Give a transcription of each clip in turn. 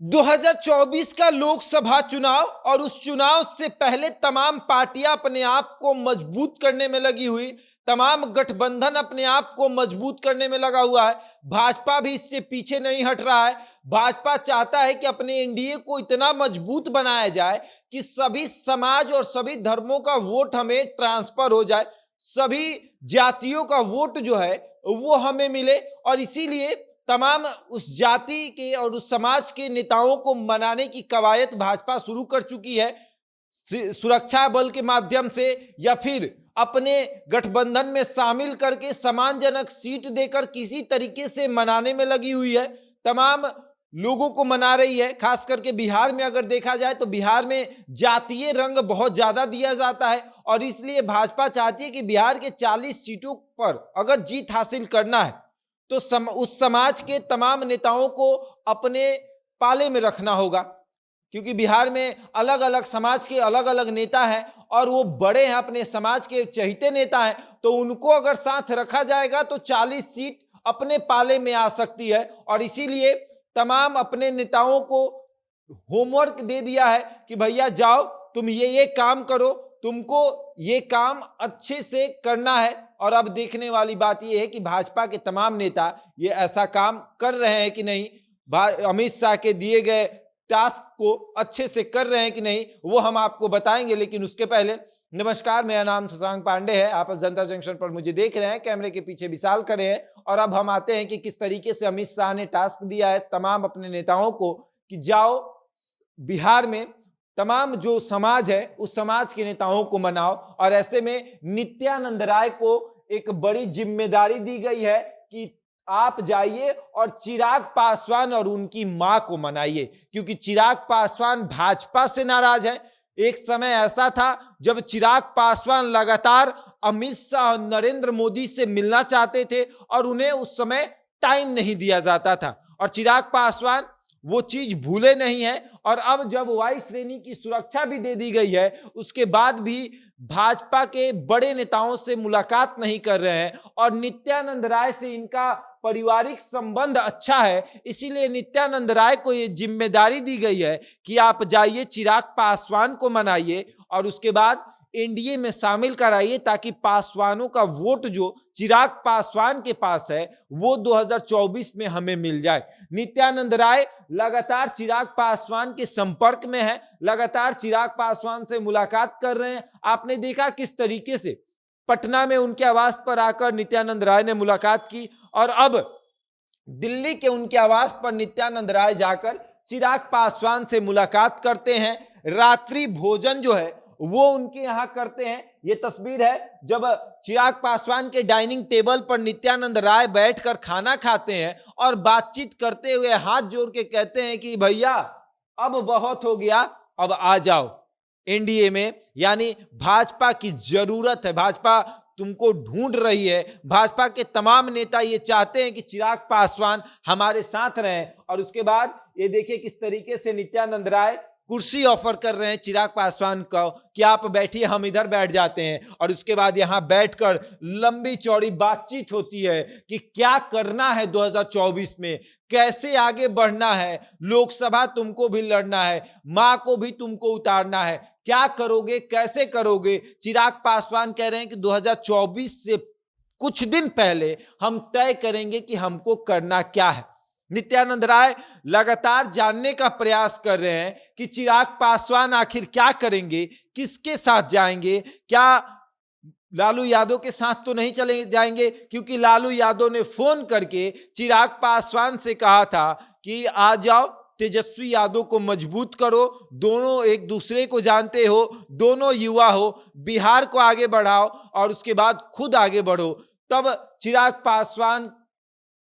2024 का लोकसभा चुनाव और उस चुनाव से पहले तमाम पार्टियां अपने आप को मजबूत करने में लगी हुई, तमाम गठबंधन अपने आप को मजबूत करने में लगा हुआ है। भाजपा भी इससे पीछे नहीं हट रहा है। भाजपा चाहता है कि अपने एनडीए को इतना मजबूत बनाया जाए कि सभी समाज और सभी धर्मों का वोट हमें ट्रांसफर हो जाए, सभी जातियों का वोट जो है वो हमें मिले। और इसीलिए तमाम उस जाति के और उस समाज के नेताओं को मनाने की कवायद भाजपा शुरू कर चुकी है, सुरक्षा बल के माध्यम से या फिर अपने गठबंधन में शामिल करके सम्मानजनक सीट देकर किसी तरीके से मनाने में लगी हुई है। तमाम लोगों को मना रही है। खास करके बिहार में अगर देखा जाए तो बिहार में जातीय रंग बहुत ज्यादा दिया जाता है और इसलिए भाजपा चाहती है कि बिहार के 40 सीटों पर अगर जीत हासिल करना है तो उस समाज के तमाम नेताओं को अपने पाले में रखना होगा, क्योंकि बिहार में अलग अलग समाज के अलग अलग नेता हैं और वो बड़े हैं, अपने समाज के चहेते नेता हैं। तो उनको अगर साथ रखा जाएगा तो 40 सीट अपने पाले में आ सकती है। और इसीलिए तमाम अपने नेताओं को होमवर्क दे दिया है कि भैया जाओ, तुम ये काम करो, तुमको ये काम अच्छे से करना है। और अब देखने वाली बात यह है कि भाजपा के तमाम नेता ये ऐसा काम कर रहे हैं कि नहीं, अमित शाह के दिए गए टास्क को अच्छे से कर रहे हैं कि नहीं, वो हम आपको बताएंगे। लेकिन उसके पहले नमस्कार, मेरा नाम शशांक पांडे है। आप जनता जंक्शन पर मुझे देख रहे हैं, कैमरे के पीछे विशाल खड़े हैं। और अब हम आते हैं कि किस तरीके से अमित शाह ने टास्क दिया है तमाम अपने नेताओं को कि जाओ बिहार में तमाम जो समाज है उस समाज के नेताओं को मनाओ। और ऐसे में नित्यानंद राय को एक बड़ी जिम्मेदारी दी गई है कि आप जाइए और चिराग पासवान और उनकी मां को मनाइए, क्योंकि चिराग पासवान भाजपा से नाराज है। एक समय ऐसा था जब चिराग पासवान लगातार अमित शाह और नरेंद्र मोदी से मिलना चाहते थे और उन्हें उस समय टाइम नहीं दिया जाता था, और चिराग पासवान वो चीज भूले नहीं है। और अब जब वायु श्रेणी की सुरक्षा भी दे दी गई है उसके बाद भी भाजपा के बड़े नेताओं से मुलाकात नहीं कर रहे हैं। और नित्यानंद राय से इनका पारिवारिक संबंध अच्छा है, इसीलिए नित्यानंद राय को ये जिम्मेदारी दी गई है कि आप जाइए चिराग पासवान को मनाइए और उसके बाद एनडीए में शामिल कराइए, ताकि पासवानों का वोट जो चिराग पासवान के पास है वो 2024 में हमें मिल जाए। नित्यानंद राय लगातार चिराग पासवान के संपर्क में है, लगातार चिराग पासवान से मुलाकात कर रहे हैं। आपने देखा किस तरीके से पटना में उनके आवास पर आकर नित्यानंद राय ने मुलाकात की, और अब दिल्ली के उनके आवास पर नित्यानंद राय जाकर चिराग पासवान से मुलाकात करते हैं। रात्रि भोजन जो है वो उनके यहां करते हैं। ये तस्वीर है जब चिराग पासवान के डाइनिंग टेबल पर नित्यानंद राय बैठकर खाना खाते हैं और बातचीत करते हुए हाथ जोड़ के कहते हैं कि भैया अब बहुत हो गया, अब आ जाओ एनडीए में। यानी भाजपा की जरूरत है, भाजपा तुमको ढूंढ रही है। भाजपा के तमाम नेता ये चाहते हैं कि चिराग पासवान हमारे साथ रहें। और उसके बाद ये देखिए किस तरीके से नित्यानंद राय कुर्सी ऑफर कर रहे हैं चिराग पासवान को कि आप बैठिए, हम इधर बैठ जाते हैं। और उसके बाद यहां बैठकर लंबी चौड़ी बातचीत होती है कि क्या करना है 2024 में, कैसे आगे बढ़ना है, लोकसभा तुमको भी लड़ना है, मां को भी तुमको उतारना है, क्या करोगे, कैसे करोगे। चिराग पासवान कह रहे हैं कि 2024 से कुछ दिन पहले हम तय करेंगे कि हमको करना क्या है। नित्यानंद राय लगातार जानने का प्रयास कर रहे हैं कि चिराग पासवान आखिर क्या करेंगे, किसके साथ जाएंगे, क्या लालू यादव के साथ तो नहीं चले जाएंगे, क्योंकि लालू यादव ने फोन करके चिराग पासवान से कहा था कि आ जाओ, तेजस्वी यादव को मजबूत करो, दोनों एक दूसरे को जानते हो, दोनों युवा हो, बिहार को आगे बढ़ाओ और उसके बाद खुद आगे बढ़ो। तब चिराग पासवान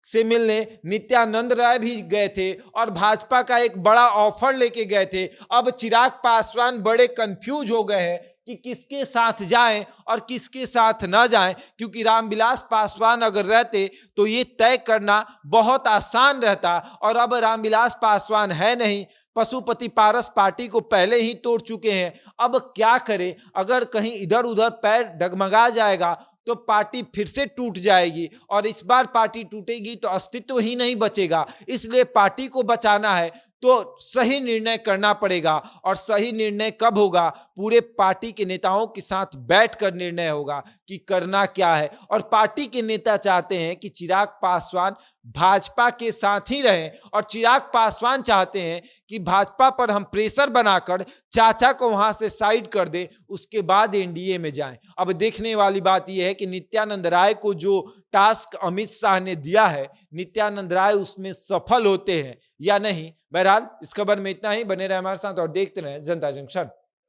से मिलने नित्यानंद राय भी गए थे और भाजपा का एक बड़ा ऑफर लेके गए थे। अब चिराग पासवान बड़े कंफ्यूज हो गए हैं कि किसके साथ जाएं और किसके साथ ना जाएं, क्योंकि रामविलास पासवान अगर रहते तो ये तय करना बहुत आसान रहता। और अब रामविलास पासवान है नहीं, पशुपति पारस पार्टी को पहले ही तोड़ चुके हैं। अब क्या करें, अगर कहीं इधर उधर पैर डगमगा जाएगा तो पार्टी फिर से टूट जाएगी, और इस बार पार्टी टूटेगी तो अस्तित्व ही नहीं बचेगा। इसलिए पार्टी को बचाना है तो सही निर्णय करना पड़ेगा। और सही निर्णय कब होगा? पूरे पार्टी के नेताओं के साथ बैठकर निर्णय होगा कि करना क्या है। और पार्टी के नेता चाहते हैं कि चिराग पासवान भाजपा के साथ ही रहें, और चिराग पासवान चाहते हैं कि भाजपा पर हम प्रेशर बनाकर चाचा को वहां से साइड कर दे, उसके बाद एनडीए में जाएं। अब देखने वाली बात यह है कि नित्यानंद राय को जो टास्क अमित शाह ने दिया है, नित्यानंद राय उसमें सफल होते हैं या नहीं। बहरहाल इस खबर में इतना ही। बने रहे हमारे साथ और देखते रहे जनता जंक्शन।